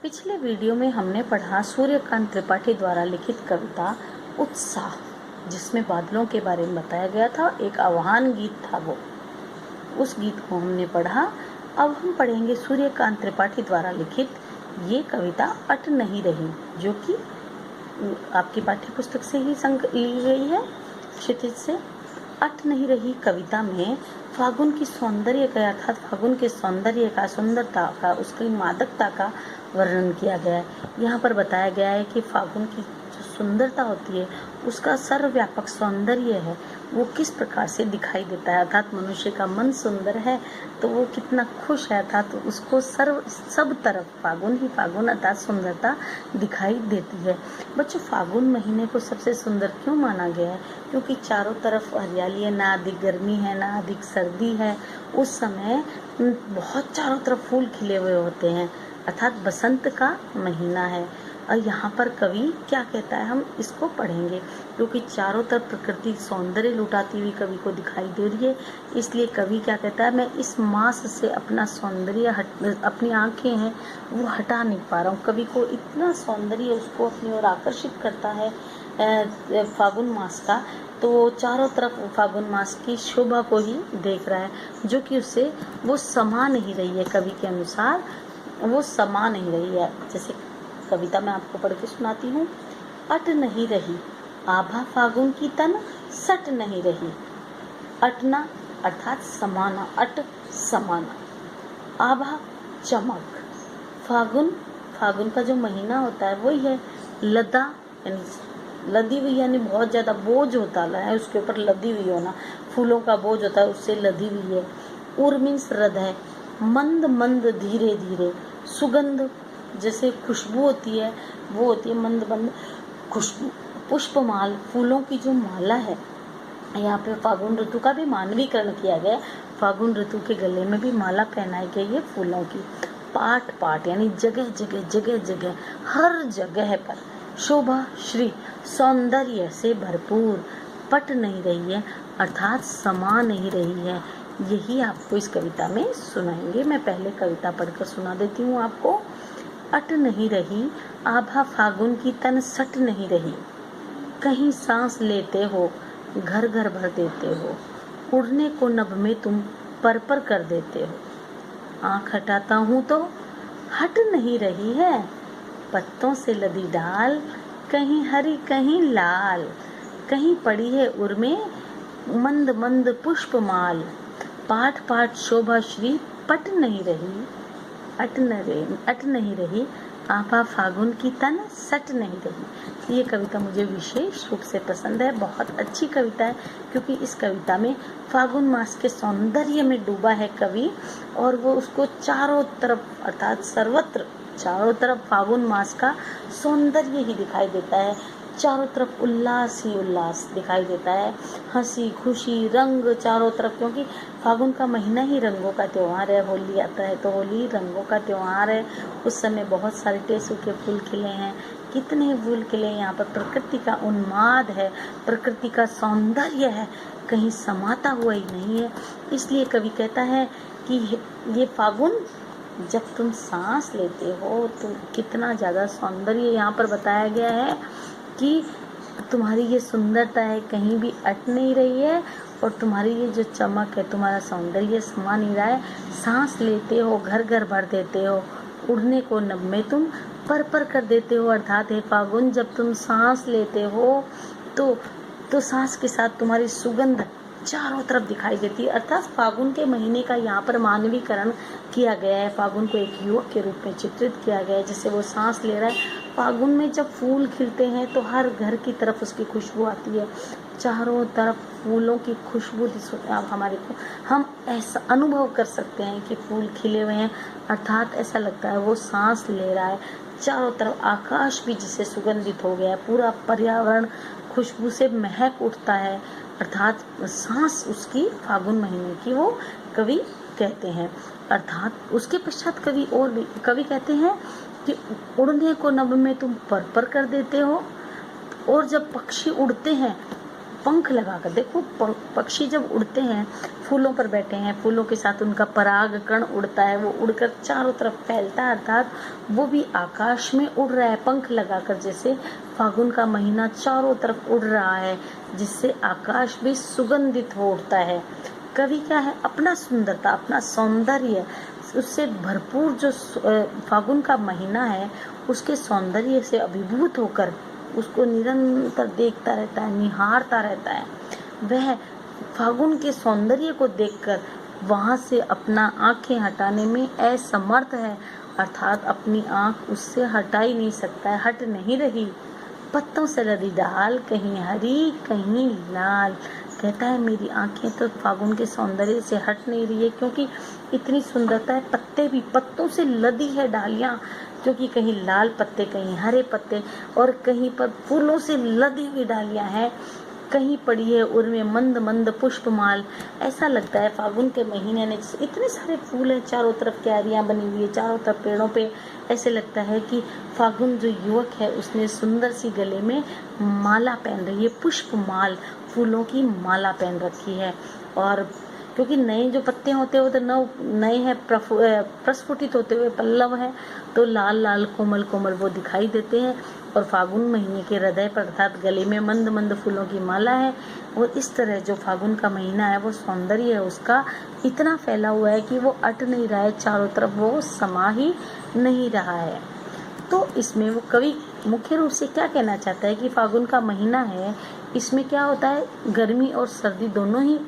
पिछले वीडियो में हमने पढ़ा सूर्यकांत त्रिपाठी द्वारा लिखित कविता उत्साह, जिसमें बादलों के बारे में बताया गया था। एक आह्वान गीत था वो, उस गीत को हमने पढ़ा। अब हम पढ़ेंगे सूर्यकांत त्रिपाठी द्वारा लिखित ये कविता अट नहीं रही, जो कि आपकी पाठ्य पुस्तक से ही ली गई है, क्षितिज से। अट नहीं रही कविता में फागुन की सौंदर्य का, अर्थात फागुन के सौंदर्य का, सुंदरता का, उसकी मादकता का वर्णन किया गया है। यहाँ पर बताया गया है कि फागुन की जो सुंदरता होती है, उसका सर्वव्यापक सौंदर्य है, वो किस प्रकार से दिखाई देता है। अर्थात मनुष्य का मन सुंदर है तो वो कितना खुश है, अर्थात तो उसको सब तरफ फागुन ही फागुन अर्थात सुंदरता दिखाई देती है। बच्चों, फागुन महीने को सबसे सुंदर क्यों माना गया है? क्योंकि चारों तरफ हरियाली है, ना अधिक गर्मी है ना अधिक सर्दी है। उस समय बहुत चारों तरफ फूल खिले हुए होते हैं, अर्थात बसंत का महीना है। और यहाँ पर कवि क्या कहता है, हम इसको पढ़ेंगे। क्योंकि चारों तरफ प्रकृति सौंदर्य लुटाती हुई कवि को दिखाई दे रही है, इसलिए कवि क्या कहता है, मैं इस मास से अपना सौंदर्य अपनी आंखें हैं वो हटा नहीं पा रहा हूँ। कवि को इतना सौंदर्य उसको अपनी ओर आकर्षित करता है फागुन मास का, तो चारों तरफ फागुन मास की शोभा को ही देख रहा है, जो कि उससे वो समा नहीं रही है। कवि के अनुसार वो समा नहीं रही है। जैसे कविता मैं आपको पढ़ के सुनाती हूँ। अट नहीं रही आभा फागुन की तन सट नहीं रही। अटना अर्थात समाना, अट समाना, आभा चमक। फागुन, फागुन का जो महीना होता है वही है लदा, यानी लदी हुई, यानी बहुत ज़्यादा बोझ होता है उसके ऊपर, लदी हुई होना, फूलों का बोझ होता है उससे लदी हुई है। उर मीन्स हृदय, मंद मंद धीरे धीरे, सुगंध जैसे खुशबू होती है वो होती है मंद मंद खुशबू। पुष्पमाल, फूलों की जो माला है। यहाँ पे फागुन ऋतु का भी मानवीकरण किया गया। फागुन ऋतु के गले में भी माला पहनाई गई है फूलों की। पाट पाट यानी जगह जगह जगह जगह, हर जगह पर शोभा श्री, सौंदर्य से भरपूर, पट नहीं रही है अर्थात समा नहीं रही है। यही आपको इस कविता में सुनाएंगे। मैं पहले कविता पढ़कर सुना देती हूँ आपको। अट नहीं रही आभा फागुन की तन सट नहीं रही। कहीं सांस लेते हो घर घर भर देते हो, उड़ने को नभ में तुम पर पर कर देते हो। आँख हटाता हूँ तो हट नहीं रही है, पत्तों से लदी डाल, कहीं हरी कहीं लाल, कहीं पड़ी है उर में मंद मंद पुष्पमाल। पाठ पाठ शोभा श्री पट नहीं रही, अट नहीं रही आभा फागुन की तन सट नहीं रही। ये कविता मुझे विशेष रूप से पसंद है, बहुत अच्छी कविता है, क्योंकि इस कविता में फागुन मास के सौंदर्य में डूबा है कवि, और वो उसको चारों तरफ अर्थात सर्वत्र चारों तरफ फागुन मास का सौंदर्य ही दिखाई देता है। चारों तरफ उल्लास ही उल्लास दिखाई देता है, हंसी खुशी रंग चारों तरफ, क्योंकि फागुन का महीना ही रंगों का त्योहार है। होली आता है तो होली रंगों का त्योहार है। उस समय बहुत सारे टेसू के फूल खिले हैं, कितने फूल खिले हैं। यहाँ पर प्रकृति का उन्माद है, प्रकृति का सौंदर्य है, कहीं समाता हुआ ही नहीं है। इसलिए कवि कहता है कि ये फागुन जब तुम सांस लेते हो तो कितना ज़्यादा सौंदर्य यहाँ पर बताया गया है कि तुम्हारी ये सुंदरता है कहीं भी अट नहीं रही है, और तुम्हारी ये जो चमक है, तुम्हारा सौंदर्य समा नहीं रहा है। सांस लेते हो घर घर भर देते हो, उड़ने को नभ में तुम पर पर कर देते हो। अर्थात है फागुन, जब तुम सांस लेते हो तो सांस के साथ तुम्हारी सुगंध चारों तरफ दिखाई देती है। अर्थात फागुन के महीने का यहाँ पर मानवीकरण किया गया है। फागुन को एक युवक के रूप में चित्रित किया गया है, जिससे वो सांस ले रहा है। फागुन में जब फूल खिलते हैं तो हर घर की तरफ उसकी खुशबू आती है, चारों तरफ फूलों की खुशबू हमारे को, हम ऐसा अनुभव कर सकते हैं कि फूल खिले हुए हैं, अर्थात ऐसा लगता है वो सांस ले रहा है। चारों तरफ आकाश भी जिससे सुगंधित हो गया है, पूरा पर्यावरण खुशबू से महक उठता है, अर्थात सांस उसकी फागुन महीने की वो कवि कहते हैं। अर्थात उसके पश्चात कवि कहते हैं कि उड़ने को नभ में तुम पर पर कर देते हो, और जब पक्षी उड़ते हैं पंख लगाकर, देखो पक्षी जब उड़ते हैं, फूलों पर बैठे हैं, फूलों के साथ उनका परागकण उड़ता है, वो उड़कर चारों तरफ फैलता है, अर्थात वो भी आकाश में उड़ रहा है पंख लगाकर। जैसे फागुन का महीना चारों तरफ उड़ रहा है, जिससे आकाश भी सुगंधित हो उठता है। कवि क्या है, अपना सुंदरता, अपना सौंदर्य, उससे भरपूर जो फागुन का महीना है, उसके सौंदर्य से अभिभूत होकर उसको निरंतर देखता रहता है, निहारता रहता है। वह फागुन के सौंदर्य को देखकर वहाँ से अपना आंखें हटाने में असमर्थ है, अर्थात अपनी आंख उससे हटा ही नहीं सकता है, हट नहीं रही। पत्तों से लदी डाल, कहीं हरी कहीं लाल, कहता है मेरी आंखें तो फागुन के सौंदर्य से हट नहीं रही है, क्योंकि इतनी सुंदरता है। पत्ते भी पत्तों से लदी है डालियाँ, क्योंकि कहीं लाल पत्ते, कहीं हरे पत्ते, और कहीं पर फूलों से लदी हुई डालियाँ हैं, कहीं पड़ी है उनमें मंद मंद पुष्पमाल। ऐसा लगता है फागुन के महीने में इतने सारे फूल हैं, चारों तरफ क्यारियाँ बनी हुई है, चारों तरफ पेड़ों पे, ऐसे लगता है कि फागुन जो युवक है उसने सुंदर सी गले में माला पहन रही है, पुष्पमाल, फूलों की माला पहन रखी है। और क्योंकि नए जो पत्ते होते हैं वो तो नए हैं, प्रस्फुटित होते हुए पल्लव है, तो लाल लाल कोमल कोमल वो दिखाई देते हैं। और फागुन महीने के हृदय पर अर्थात गले में मंद मंद फूलों की माला है। और इस तरह जो फागुन का महीना है वो सौंदर्य है उसका इतना फैला हुआ है कि वो अट नहीं रहा है, चारों तरफ वो समा ही नहीं रहा है। तो इसमें वो कवि मुख्य रूप से क्या कहना चाहता है कि फागुन का महीना है, इसमें क्या होता है, गर्मी और सर्दी दोनों ही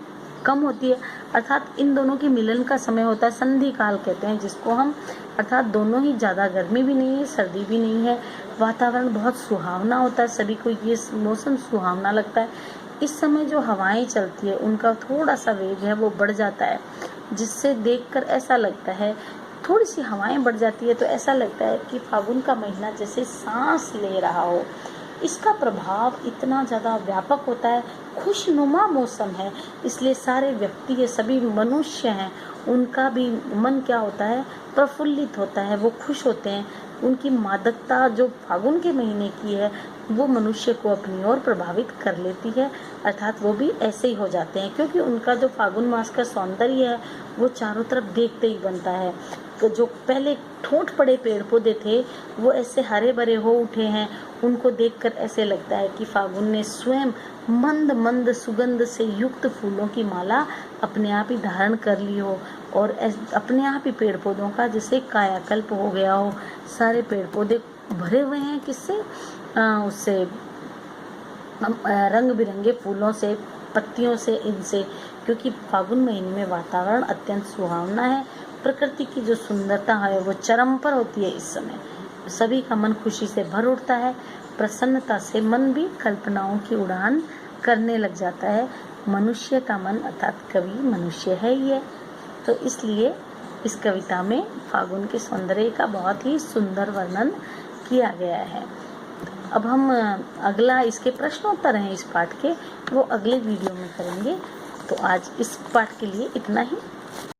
कम होती है, अर्थात इन दोनों के मिलन का समय होता है, संधि काल कहते हैं जिसको हम, अर्थात दोनों ही ज़्यादा गर्मी भी नहीं है, सर्दी भी नहीं है, वातावरण बहुत सुहावना होता है, सभी को ये मौसम सुहावना लगता है। इस समय जो हवाएं चलती है उनका थोड़ा सा वेग है वो बढ़ जाता है, जिससे देखकर ऐसा लगता है, थोड़ी सी हवाएं बढ़ जाती है तो ऐसा लगता है कि फागुन का महीना जैसे सांस ले रहा हो। इसका प्रभाव इतना ज़्यादा व्यापक होता है, खुशनुमा मौसम है, इसलिए सारे व्यक्ति है, सभी मनुष्य हैं, उनका भी मन क्या होता है, प्रफुल्लित होता है, वो खुश होते हैं। उनकी मादकता जो फागुन के महीने की है वो मनुष्य को अपनी ओर प्रभावित कर लेती है, अर्थात वो भी ऐसे ही हो जाते हैं, क्योंकि उनका जो फागुन मास का सौंदर्य है वो चारों तरफ देखते ही बनता है। जो पहले ठोंठ पड़े पेड़ पौधे थे वो ऐसे हरे भरे हो उठे हैं, उनको देखकर ऐसे लगता है कि फागुन ने स्वयं मंद मंद सुगंध से युक्त फूलों की माला अपने आप ही धारण कर ली हो, और अपने आप ही पेड़ पौधों का जैसे कायाकल्प हो गया हो। सारे पेड़ पौधे भरे हुए हैं किससे, उससे रंग बिरंगे फूलों से, पत्तियों से, इनसे, क्योंकि फागुन महीने में वातावरण अत्यंत सुहावना है, प्रकृति की जो सुंदरता है वो चरम पर होती है। इस समय सभी का मन खुशी से भर उठता है, प्रसन्नता से मन भी कल्पनाओं की उड़ान करने लग जाता है। मनुष्य का मन, अर्थात कवि मनुष्य है ही है, तो इसलिए इस कविता में फागुन के सौंदर्य का बहुत ही सुंदर वर्णन किया गया है। अब हम अगला, इसके प्रश्नोत्तर हैं इस पाठ के, वो अगले वीडियो में करेंगे। तो आज इस पाठ के लिए इतना ही।